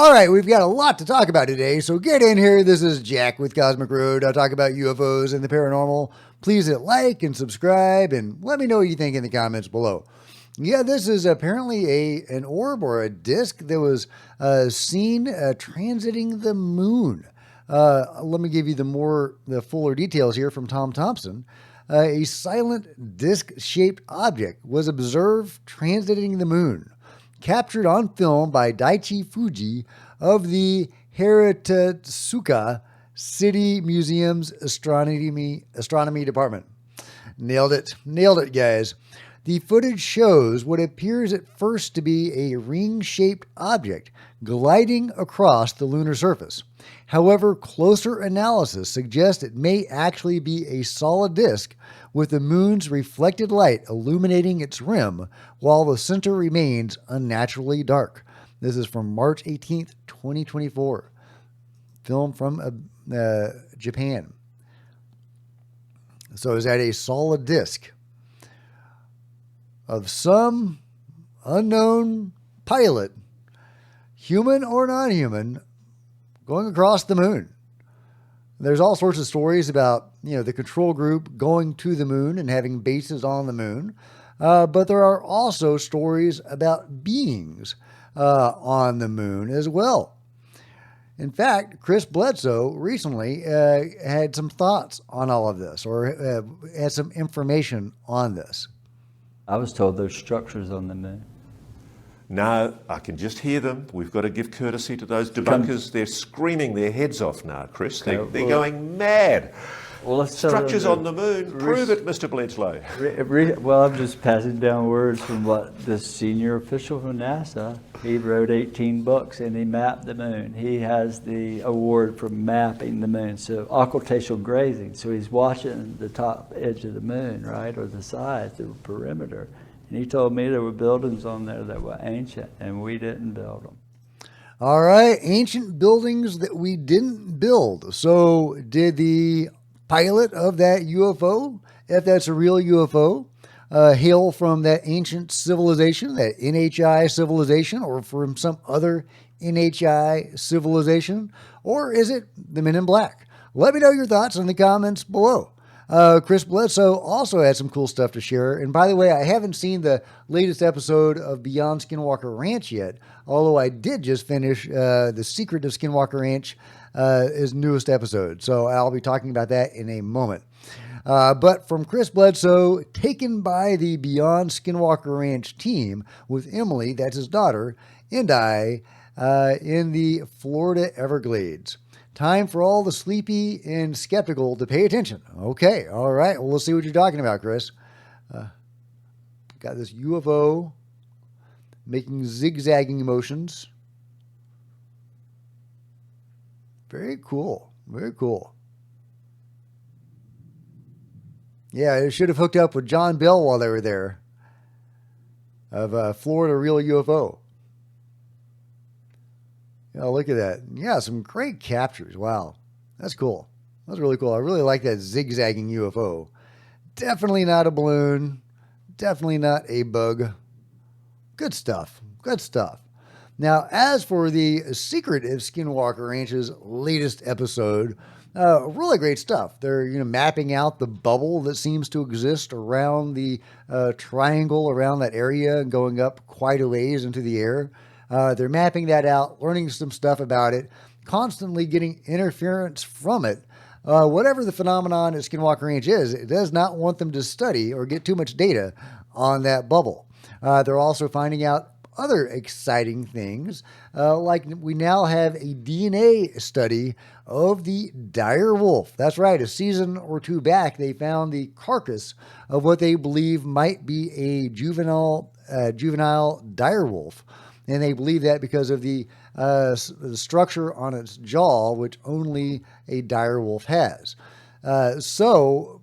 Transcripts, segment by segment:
All right, we've got a lot to talk about today, so get in here. This is Jack with Cosmic Road. I'll talk about UFOs and the paranormal. Please hit like and subscribe, and let me know what you think in the comments below. Yeah, this is apparently an orb or a disc that was seen transiting the moon. Let me give you the fuller details here from Tom Thompson. A silent disc-shaped object was observed transiting the moon, captured on film by Daiichi Fuji of the Hiratsuka City Museum's astronomy department. Nailed it, guys. The footage shows what appears at first to be a ring-shaped object gliding across the lunar surface. However, closer analysis suggests it may actually be a solid disk with the moon's reflected light illuminating its rim while the center remains unnaturally dark. This is from March 18th, 2024. Film from Japan. So is that a solid disk of some unknown pilot, human or non-human, going across the moon? There's all sorts of stories about, the control group going to the moon and having bases on the moon. But there are also stories about beings on the moon as well. In fact, Chris Bledsoe recently had some thoughts on all of this, or had some information on this. I was told there's structures on the moon. No, I can just hear them. We've got to give courtesy to those debunkers. They're screaming their heads off now, Chris. They're going mad. Well, let's Structures on the moon. Prove it, Mr. Bledsoe. Well, I'm just passing down words from what the senior official from NASA. He wrote 18 books and he mapped the moon. He has the award for mapping the moon. So occultational grazing. So he's watching the top edge of the moon, right, or the sides, the perimeter. And he told me there were buildings on there that were ancient, and we didn't build them. All right, ancient buildings that we didn't build. So did the pilot of that UFO, if that's a real UFO, hail from that ancient civilization, that NHI civilization, or from some other NHI civilization? Or is it the Men in Black? Let me know your thoughts in the comments below. Chris Bledsoe also had some cool stuff to share. And by the way, I haven't seen the latest episode of Beyond Skinwalker Ranch yet, although I did just finish The Secret of Skinwalker Ranch, his newest episode. So I'll be talking about that in a moment. But from Chris Bledsoe, taken by the Beyond Skinwalker Ranch team with Emily, that's his daughter, and I in the Florida Everglades. Time for all the sleepy and skeptical to pay attention. Okay, all right. Well, let's see what you're talking about, Chris. Got this UFO making zigzagging motions. Very cool. Very cool. Yeah, it should have hooked up with John Bell while they were there of Florida Real UFO. Yeah, look at that. Yeah, some great captures. Wow. That's cool. That's really cool. I really like that zigzagging UFO. Definitely not a balloon. Definitely not a bug. Good stuff. Good stuff. Now, as for the Secret of Skinwalker Ranch's latest episode, really great stuff. They're mapping out the bubble that seems to exist around the triangle around that area and going up quite a ways into the air. They're mapping that out, learning some stuff about it, constantly getting interference from it. Whatever the phenomenon at Skinwalker Ranch is, it does not want them to study or get too much data on that bubble. They're also finding out other exciting things, like we now have a DNA study of the dire wolf. That's right, a season or two back, they found the carcass of what they believe might be a juvenile dire wolf. And they believe that because of the structure on its jaw, which only a dire wolf has. So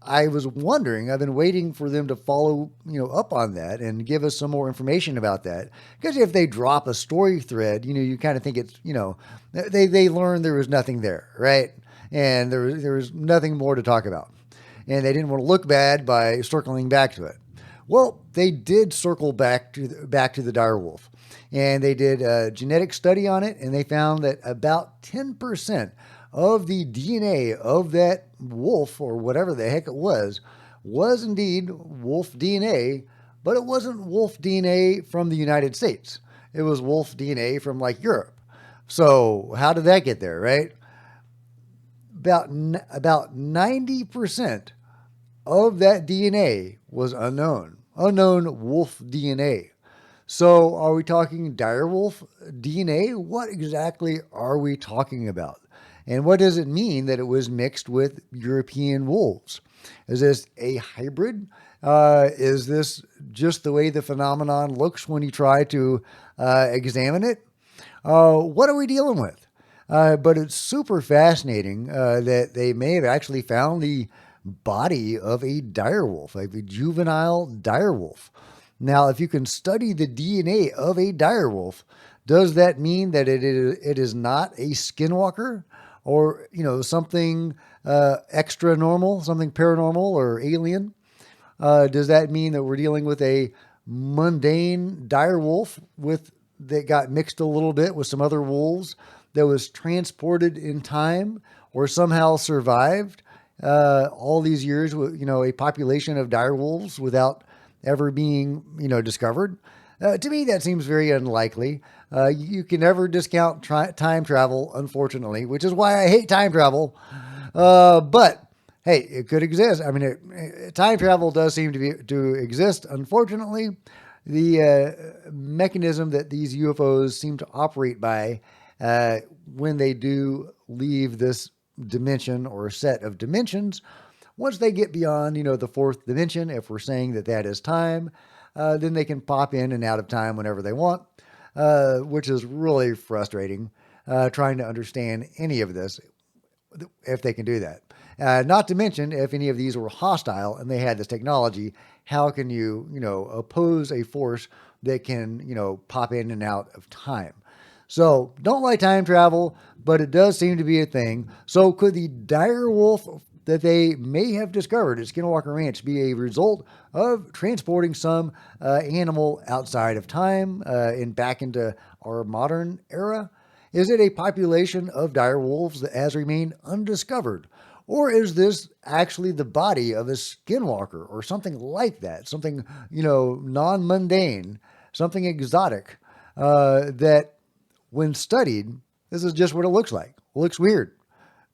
I was wondering, I've been waiting for them to follow, up on that and give us some more information about that. Because if they drop a story thread, you kind of think it's, they learned there was nothing there, right? And there was nothing more to talk about. And they didn't want to look bad by circling back to it. Well, they did circle back to the dire wolf, and they did a genetic study on it, and they found that about 10% of the DNA of that wolf, or whatever the heck it was indeed wolf DNA, but it wasn't wolf DNA from the United States. It was wolf DNA from like Europe. So how did that get there, right? About 90% of that DNA was unknown wolf DNA. So are we talking direwolf DNA? What exactly are we talking about? And what does it mean that it was mixed with European wolves? Is this a hybrid? Is this just the way the phenomenon looks when you try to examine it? What are we dealing with? But it's super fascinating that they may have actually found the body of a direwolf, like a juvenile direwolf. Now, if you can study the DNA of a direwolf, does that mean that it is not a skinwalker, or something extra normal, something paranormal or alien? Does that mean that we're dealing with a mundane direwolf that got mixed a little bit with some other wolves, that was transported in time or somehow survived all these years with a population of dire wolves without ever being discovered? To me, that seems very unlikely. You can never discount time travel, unfortunately, which is why I hate time travel. But hey, it could exist. I mean, time travel does seem to exist. Unfortunately, the mechanism that these UFOs seem to operate by when they do leave this dimension or set of dimensions, once they get beyond, the fourth dimension, if we're saying that is time, then they can pop in and out of time whenever they want, which is really frustrating, trying to understand any of this if they can do that. Not to mention, if any of these were hostile and they had this technology, how can you, oppose a force that can, pop in and out of time? So don't like time travel, but it does seem to be a thing. So could the dire wolf that they may have discovered at Skinwalker Ranch be a result of transporting some animal outside of time and back into our modern era? Is it a population of dire wolves that has remained undiscovered? Or is this actually the body of a skinwalker or something like that? Something, non-mundane, something exotic that when studied, this is just what it looks like. It looks weird,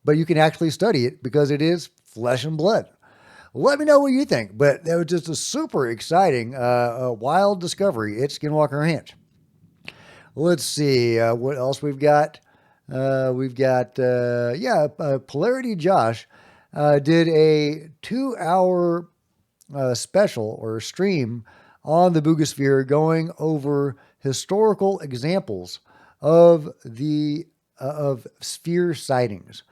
but you can actually study it because it is flesh and blood. Let me know what you think, but that was just a super exciting, wild discovery at Skinwalker Ranch. Let's see what else we've got. Polarity Josh did a 2-hour special or stream on the Boogosphere going over historical examples of the of sphere sightings.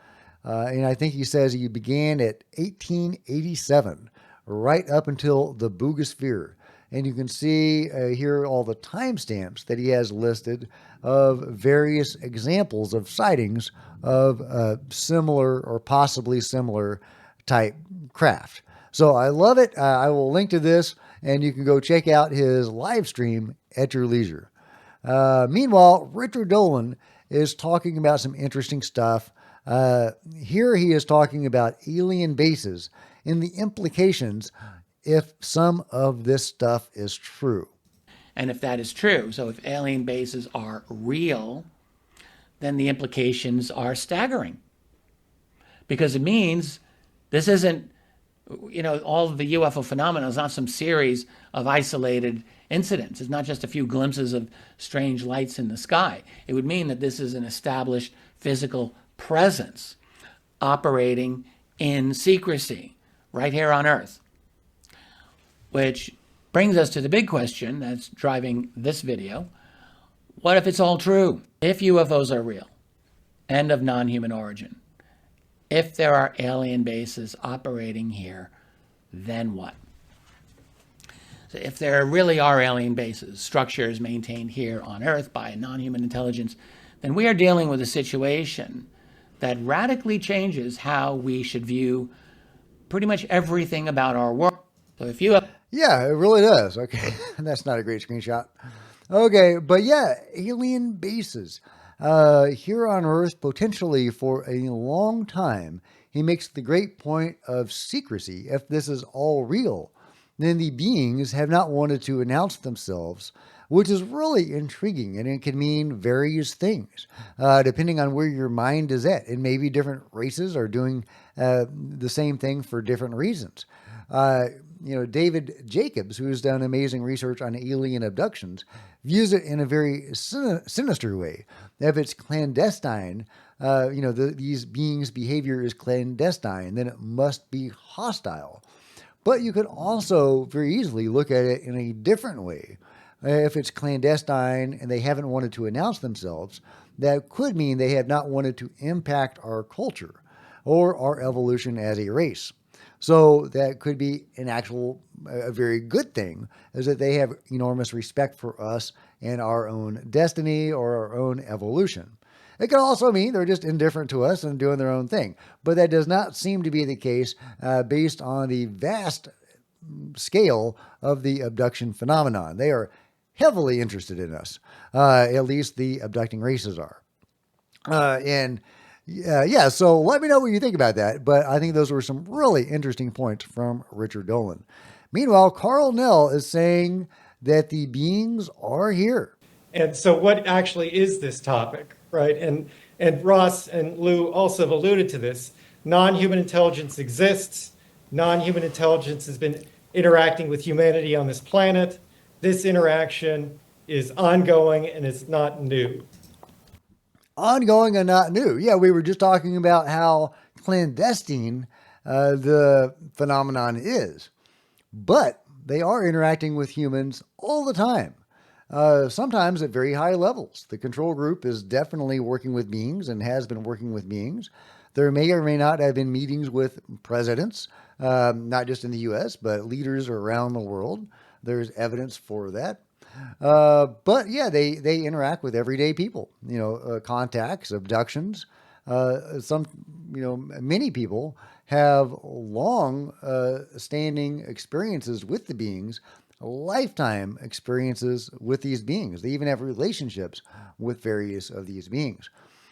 And I think he says he began at 1887, right up until the Boogosphere. And you can see here all the timestamps that he has listed of various examples of sightings of similar or possibly similar type craft. So I love it. I will link to this, and you can go check out his live stream at your leisure. Meanwhile, Richard Dolan is talking about some interesting stuff. Here he is talking about alien bases and the implications if some of this stuff is true. And if that is true, so if alien bases are real, then the implications are staggering. Because it means this isn't, all of the UFO phenomena is not some series of isolated incidents. It's not just a few glimpses of strange lights in the sky. It would mean that this is an established physical presence operating in secrecy right here on Earth. Which brings us to the big question that's driving this video. What if it's all true? If UFOs are real and of non-human origin, if there are alien bases operating here, then what? So if there really are alien bases, structures maintained here on Earth by a non-human intelligence, then we are dealing with a situation that radically changes how we should view pretty much everything about our world. So if you have Yeah, it really does. Okay, that's not a great screenshot. Okay, but yeah, alien bases here on Earth potentially for a long time. He makes the great point of secrecy. If this is all real, then the beings have not wanted to announce themselves, which is really intriguing, and it can mean various things depending on where your mind is at. And maybe different races are doing the same thing for different reasons. Uh, David Jacobs, who's done amazing research on alien abductions, views it in a very sinister way. If it's clandestine, these beings' behavior is clandestine, then it must be hostile. But you could also very easily look at it in a different way. If it's clandestine and they haven't wanted to announce themselves, that could mean they have not wanted to impact our culture or our evolution as a race. So that could be a very good thing, is that they have enormous respect for us and our own destiny or our own evolution. It could also mean they're just indifferent to us and doing their own thing. But that does not seem to be the case based on the vast scale of the abduction phenomenon. They are heavily interested in us, at least the abducting races are. So let me know what you think about that. But I think those were some really interesting points from Richard Dolan. Meanwhile, Carl Nell is saying that the beings are here. And so what actually is this topic, right? And Ross and Lou also have alluded to this. Non-human intelligence exists. Non-human intelligence has been interacting with humanity on this planet. This interaction is ongoing and it's not new. Ongoing and not new. Yeah, we were just talking about how clandestine the phenomenon is. But they are interacting with humans all the time, sometimes at very high levels. The control group is definitely working with beings and has been working with beings. There may or may not have been meetings with presidents, not just in the U.S., but leaders around the world. There's evidence for that. But yeah, they interact with everyday people, contacts, abductions. Many people have long standing experiences with the beings, lifetime experiences with these beings. They even have relationships with various of these beings.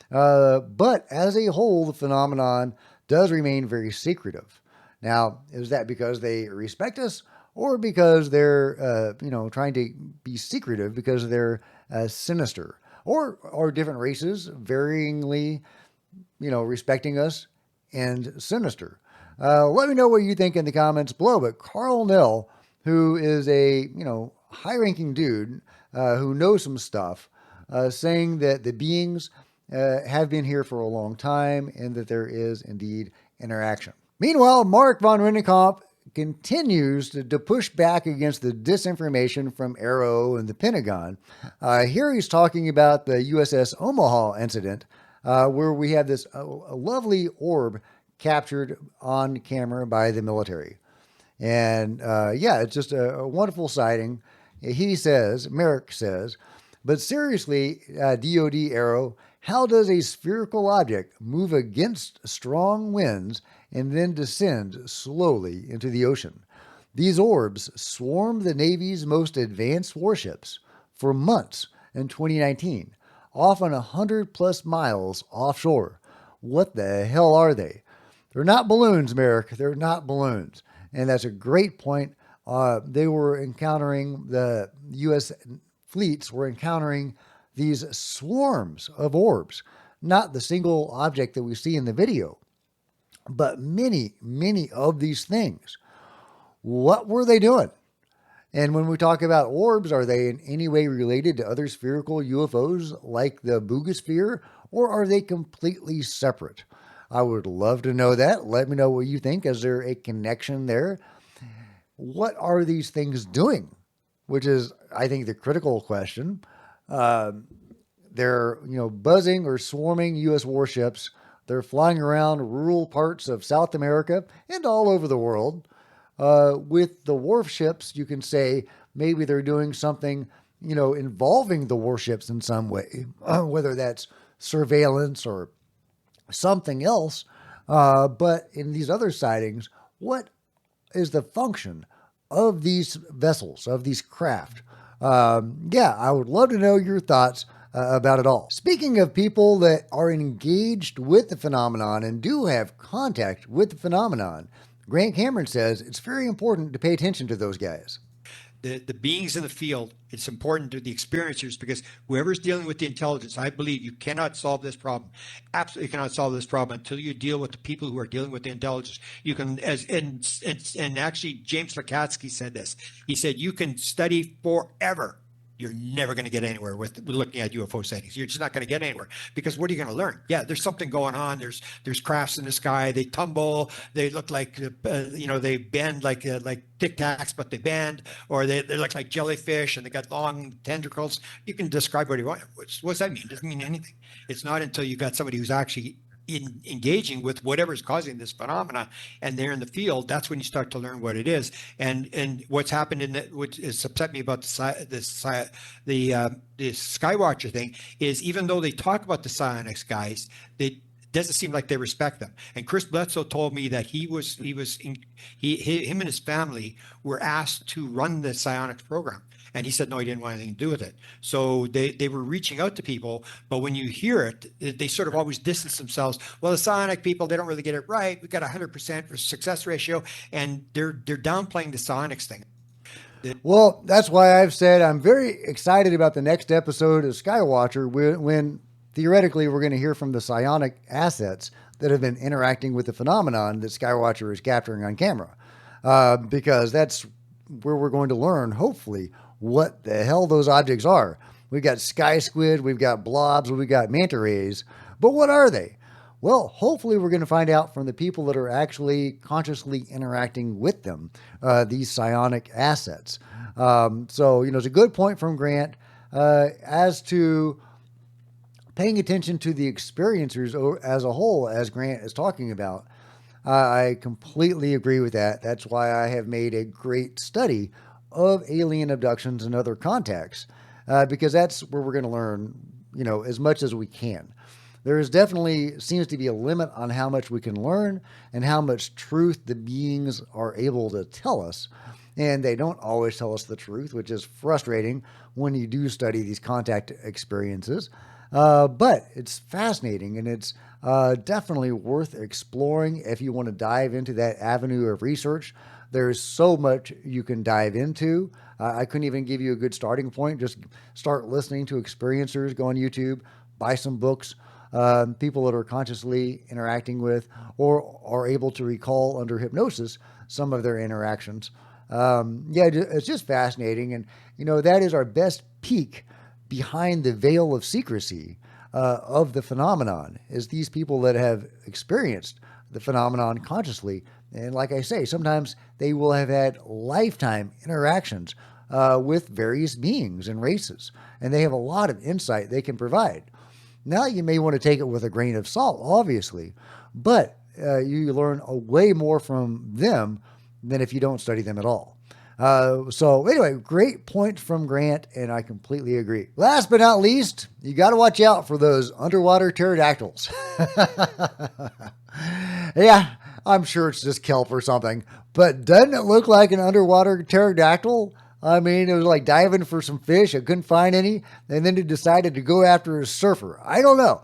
But as a whole, the phenomenon does remain very secretive. Now, is that because they respect us, or because they're, trying to be secretive because they're sinister, or are different races varyingly, respecting us and sinister? Let me know what you think in the comments below. But Carl Nell, who is a, high-ranking dude who knows some stuff, saying that the beings have been here for a long time and that there is indeed interaction. Meanwhile, Mark von Rennenkamp continues to push back against the disinformation from Arrow and the Pentagon. Here he's talking about the USS Omaha incident, where we have this a lovely orb captured on camera by the military. And it's just a wonderful sighting. He says, Merrick says, but seriously, DOD Arrow, how does a spherical object move against strong winds and then descend slowly into the ocean? These orbs swarmed the Navy's most advanced warships for months in 2019, often 100 plus miles offshore. What the hell are they? They're not balloons, Merrick. They're not balloons. And that's a great point. They were encountering, the U.S. fleets were encountering these swarms of orbs, not the single object that we see in the video, but many, many of these things. What were they doing? And when we talk about orbs, are they in any way related to other spherical UFOs like the Boogosphere, or are they completely separate? I would love to know that. Let me know what you think. Is there a connection there? What are these things doing? Which is, I think, the critical question. They're, buzzing or swarming U.S. warships. They're flying around rural parts of South America and all over the world. With the warships, you can say maybe they're doing something, involving the warships in some way, whether that's surveillance or something else. But in these other sightings, what is the function of these vessels, of these craft. Yeah, I would love to know your thoughts about it all. Speaking of people that are engaged with the phenomenon and do have contact with the phenomenon, Grant Cameron says it's very important to pay attention to those guys. The beings in the field, it's important to the experiencers, because whoever's dealing with the intelligence, I believe you cannot solve this problem. Absolutely cannot solve this problem until you deal with the people who are dealing with the intelligence. You can, and actually James Lukatsky said this. He said you can study forever. You're never going to get anywhere with looking at UFO sightings. You're just not going to get anywhere, because what are you going to learn? Yeah, there's something going on. There's crafts in the sky. They tumble. They look like they bend like Tic Tacs, but they bend, or they look like jellyfish and they got long tentacles. You can describe what you want. What's that mean? It doesn't mean anything. It's not until you got somebody who's actually engaging with whatever's causing this phenomena, and they're in the field, that's when you start to learn what it is. And what's happened in that, which has upset me about the Skywatcher thing, is even though they talk about the psionics guys, they doesn't seem like they respect them. And Chris Bledsoe told me that him and his family were asked to run the psionics program. And he said, no, he didn't want anything to do with it. So they were reaching out to people, but when you hear it, they sort of always distance themselves. Well, the psionic people, they don't really get it right. We've got 100% success ratio, and they're downplaying the psionics thing. Well, that's why I've said I'm very excited about the next episode of Skywatcher, when theoretically we're going to hear from the psionic assets that have been interacting with the phenomenon that Skywatcher is capturing on camera. Because that's where we're going to learn, hopefully, what the hell those objects are. We've got sky squid, we've got blobs, we've got manta rays, but what are they? Well, hopefully we're going to find out from the people that are actually consciously interacting with them, these psionic assets. So, it's a good point from Grant as to paying attention to the experiencers as a whole, as Grant is talking about. I completely agree with that. That's why I have made a great study of alien abductions and other contacts, because that's where we're going to learn, as much as we can. There is definitely seems to be a limit on how much we can learn and how much truth the beings are able to tell us. And they don't always tell us the truth, which is frustrating when you do study these contact experiences. But it's fascinating, and it's definitely worth exploring if you want to dive into that avenue of research. There's so much you can dive into. I couldn't even give you a good starting point. Just start listening to experiencers, go on YouTube, buy some books, people that are consciously interacting with or are able to recall under hypnosis some of their interactions. It's just fascinating. And, that is our best peek behind the veil of secrecy of the phenomenon, is these people that have experienced the phenomenon consciously. And like I say, sometimes they will have had lifetime interactions with various beings and races, and they have a lot of insight they can provide. Now, you may want to take it with a grain of salt, obviously, but you learn way more from them than if you don't study them at all. So anyway, great point from Grant, and I completely agree. Last but not least, you got to watch out for those underwater pterodactyls. Yeah, I'm sure it's just kelp or something, but doesn't it look like an underwater pterodactyl? I mean, it was like diving for some fish. I couldn't find any, and then it decided to go after a surfer. I don't know,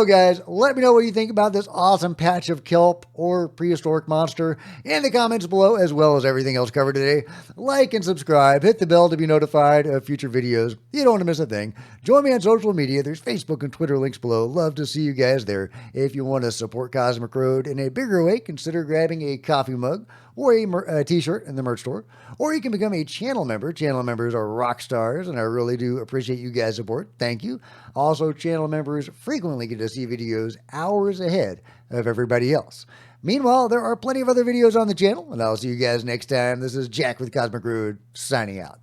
guys. Let me know what you think about this awesome patch of kelp or prehistoric monster in the comments below, as well as everything else covered today. Like and subscribe. Hit the bell to be notified of future videos. You don't want to miss a thing. Join me on social media. There's Facebook and Twitter links below. Love to see you guys there. If you want to support Cosmic Road in a bigger way, consider grabbing a coffee mug or a t-shirt in the merch store, or you can become a channel member. Channel members are rock stars, and I really do appreciate you guys' support. Thank you. Also, channel members frequently get to see videos hours ahead of everybody else. Meanwhile, there are plenty of other videos on the channel, and I'll see you guys next time. This is Jack with Cosmic Road, signing out.